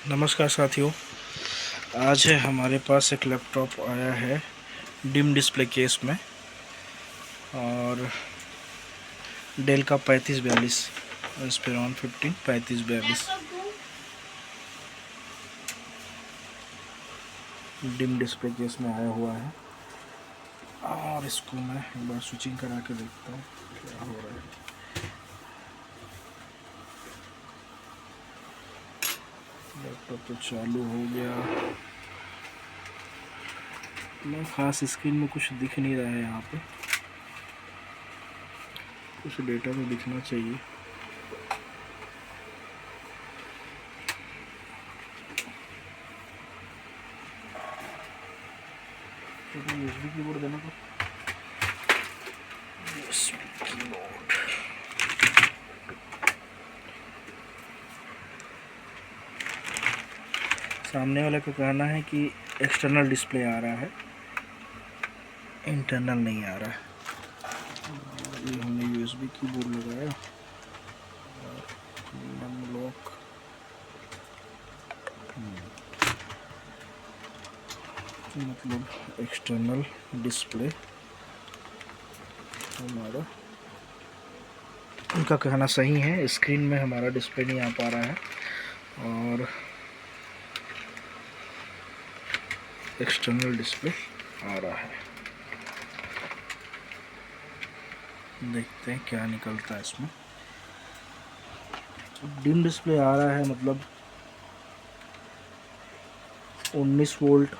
नमस्कार साथियों, आज है हमारे पास एक लैपटॉप आया है डिम डिस्प्ले केस में और डेल का 3542 इंस्पिरॉन 15 3542 डिम डिस्प्ले केस में आया हुआ है। और इसको मैं एक बार स्विचिंग करा के देखता हूँ क्या हो रहा है। लैपटॉप तो चालू हो गया, ना खास स्क्रीन में कुछ दिख नहीं रहा है। यहाँ पे कुछ डेटा तो दिखना चाहिए। यूएसबी कीबोर्ड देना को कीबोर्ड सामने वाले का कहना है कि एक्सटर्नल डिस्प्ले आ रहा है, इंटरनल नहीं आ रहा है। ये हमने यूएसबी कीबोर्ड लगाया और लॉक मतलब एक्सटर्नल डिस्प्ले हमारा, उनका कहना सही है। स्क्रीन में हमारा डिस्प्ले नहीं आ पा रहा है और एक्सटर्नल डिस्प्ले आ रहा है। देखते हैं क्या निकलता है इसमें। डिम डिस्प्ले आ रहा है मतलब 19 वोल्ट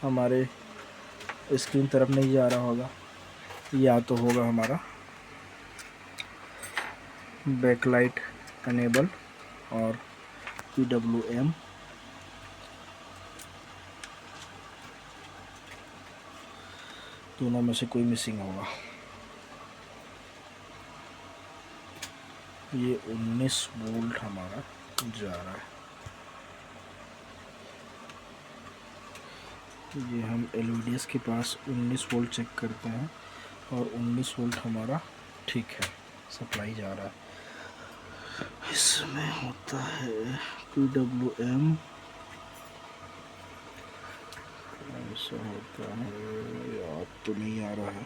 हमारे स्क्रीन तरफ नहीं जा रहा होगा, या तो होगा हमारा बैकलाइट अनेबल और PWM दोनों में से कोई मिसिंग होगा। ये 19 वोल्ट हमारा जा रहा है। ये हम LVDS के पास 19 वोल्ट चेक करते हैं और 19 वोल्ट हमारा ठीक है, सप्लाई जा रहा है। इसमें होता है PWM, ऐसा होता है, याद तो नहीं आ रहा है।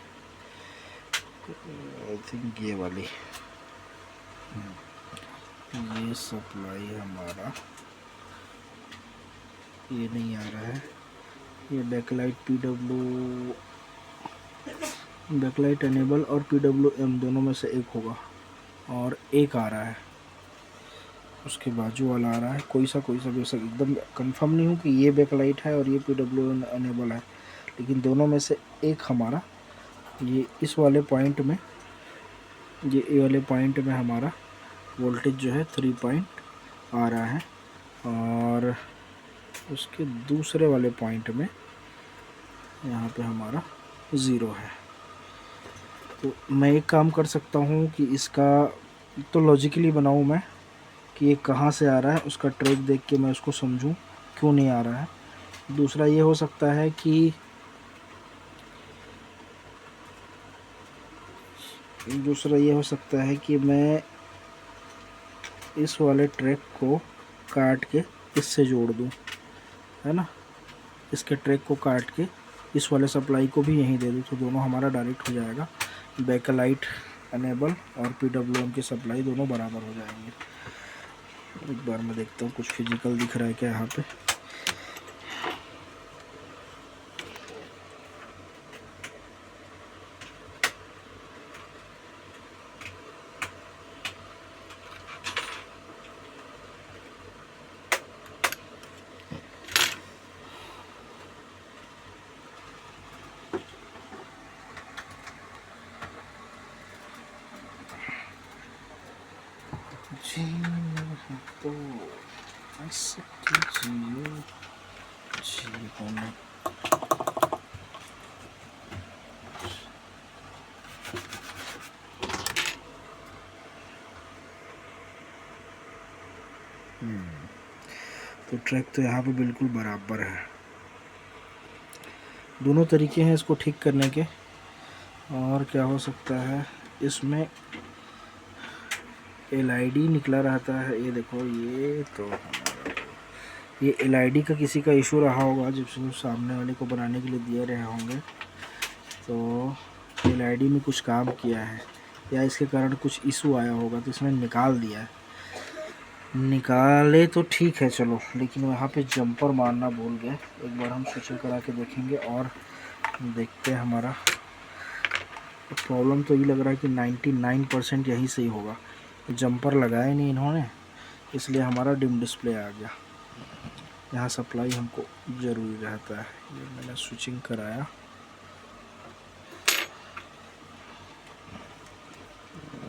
आई थिंक ये वाली, ये सप्लाई हमारा ये नहीं आ रहा है। ये बैकलाइट एनेबल और PWM दोनों में से एक होगा और एक आ रहा है, उसके बाजू वाला आ रहा है। कोई सा भी हो सकता, एकदम कंफर्म नहीं हूँ कि ये बैकलाइट है और ये PWM एनेबल है, लेकिन दोनों में से एक हमारा ये इस वाले पॉइंट में, ये वाले पॉइंट में हमारा वोल्टेज जो है 3 पॉइंट आ रहा है और उसके दूसरे वाले पॉइंट में यहाँ पे हमारा 0 है। तो मैं एक काम कर सकता हूँ कि इसका तो लॉजिकली बनाऊँ मैं कि ये कहाँ से आ रहा है, उसका ट्रैक देख के मैं उसको समझूं क्यों नहीं आ रहा है। दूसरा ये हो सकता है कि मैं इस वाले ट्रैक को काट के इससे जोड़ दूं, है ना। इसके ट्रैक को काट के इस वाले सप्लाई को भी यहीं दे दूं, तो दोनों हमारा डायरेक्ट हो जाएगा। बैकलाइट एनेबल और PWM की सप्लाई दोनों बराबर हो जाएंगे। एक बार मैं देखता हूँ कुछ फिजिकल दिख रहा है क्या यहाँ पे। तो ऐसे कीजिए जीवन। तो ट्रैक तो यहाँ पे बिल्कुल बराबर है। दोनों तरीके हैं इसको ठीक करने के। और क्या हो सकता है, इसमें LID निकला रहता है। ये देखो, ये तो ये एलईडी का किसी का इशू रहा होगा, जब सामने वाले को बनाने के लिए दिए रहे होंगे तो एलईडी में कुछ काम किया है या इसके कारण कुछ इशू आया होगा तो इसने निकाल दिया है। निकाले तो ठीक है चलो, लेकिन वहाँ पे जंपर मारना भूल गए। एक बार हम स्विचिंग करा के देखेंगे और देखते हैं। हमारा प्रॉब्लम तो ये लग रहा है कि 99% यहीं से ही होगा। जंपर लगाया नहीं इन्होंने, इसलिए हमारा डिम डिस्प्ले आ गया। यहाँ सप्लाई हमको ज़रूरी रहता है। ये मैंने स्विचिंग कराया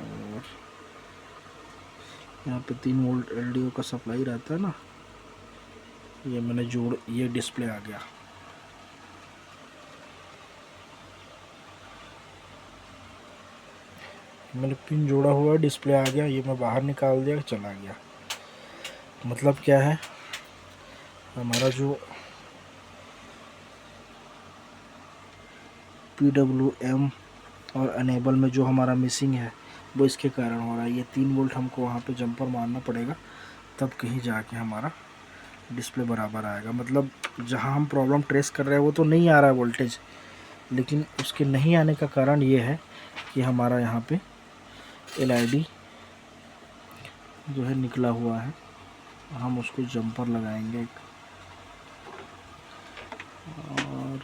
और यहाँ पे 3 वोल्ट एलडीओ का सप्लाई रहता है ना, ये मैंने जोड़, ये डिस्प्ले आ गया। मैंने पिन जोड़ा हुआ है, डिस्प्ले आ गया। ये मैं बाहर निकाल दिया, चला गया। मतलब क्या है, हमारा जो PWM और अनेबल में जो हमारा मिसिंग है वो इसके कारण हो रहा है। ये 3 वोल्ट हमको वहाँ पे जंपर मारना पड़ेगा, तब कहीं जाके हमारा डिस्प्ले बराबर आएगा। मतलब जहाँ हम प्रॉब्लम ट्रेस कर रहे हैं वो तो नहीं आ रहा है वोल्टेज, लेकिन उसके नहीं आने का कारण ये है कि हमारा यहाँ पे एलईडी जो है निकला हुआ है। हम उसको जंपर लगाएंगे एक, और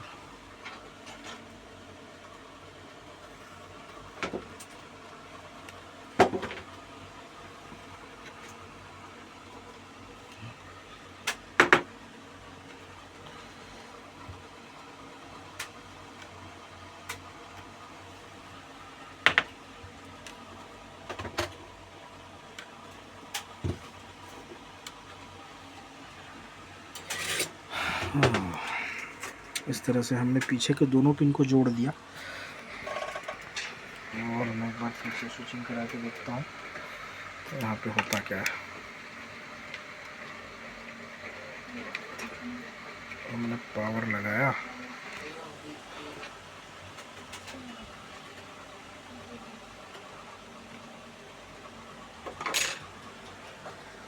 इस तरह से हमने पीछे के दोनों पिन को जोड़ दिया। और मैं एक बार फिर से स्विचिंग करा के देखता हूँ तो यहाँ पे होता क्या है। हमने पावर लगाया,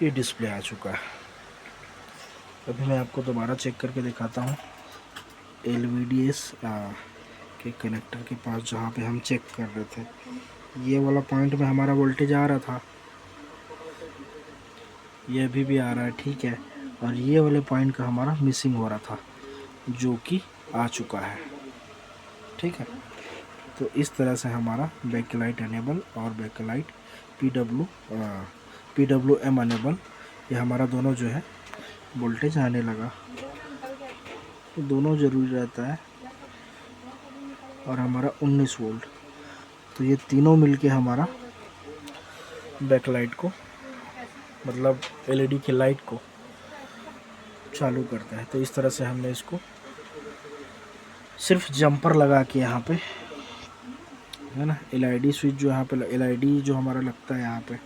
ये डिस्प्ले आ चुका है। अभी मैं आपको दोबारा चेक करके दिखाता हूँ। LVDS के कनेक्टर के पास जहाँ पे हम चेक कर रहे थे, ये वाला पॉइंट में हमारा वोल्टेज आ रहा था, ये अभी भी आ रहा है, ठीक है। और ये वाले पॉइंट का हमारा मिसिंग हो रहा था, जो कि आ चुका है, ठीक है। तो इस तरह से हमारा बैकलाइट अनेबल और बैकलाइट PWM अनेबल, ये हमारा दोनों जो है वोल्टेज आने लगा। तो दोनों ज़रूरी रहता है। और हमारा 19 वोल्ट, तो ये तीनों मिलके हमारा बैकलाइट को, मतलब एलईडी की लाइट को चालू करता है। तो इस तरह से हमने इसको सिर्फ जंपर लगा के यहाँ पे, है ना, एलईडी स्विच जो यहाँ पे, एलईडी जो हमारा लगता है यहाँ पे,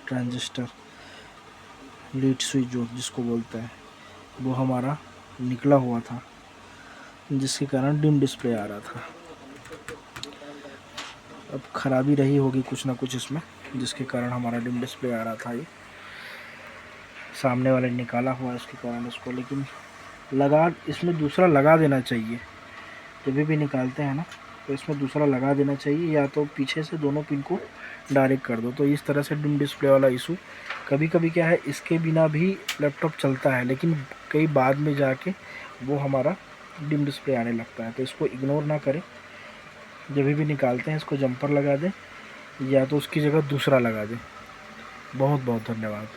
ट्रांजिस्टर लीड स्विच जो जिसको बोलते हैं, वो हमारा निकला हुआ था, जिसके कारण डिम डिस्प्ले आ रहा था। अब खराबी रही होगी कुछ ना कुछ इसमें, जिसके कारण हमारा डिम डिस्प्ले आ रहा था। ये सामने वाले निकाला हुआ है इसके कारण इसको, लेकिन लगा, इसमें दूसरा लगा देना चाहिए। जब भी निकालते हैं ना तो इसमें दूसरा लगा देना चाहिए, या तो पीछे से दोनों पिन को डायरेक्ट कर दो। तो इस तरह से डिम डिस्प्ले वाला इशू, कभी कभी क्या है, इसके बिना भी लैपटॉप चलता है, लेकिन कई बाद में जाके वो हमारा डिम डिस्प्ले आने लगता है। तो इसको इग्नोर ना करें। जब भी निकालते हैं इसको जंपर लगा दें, या तो उसकी जगह दूसरा लगा दें। बहुत बहुत धन्यवाद।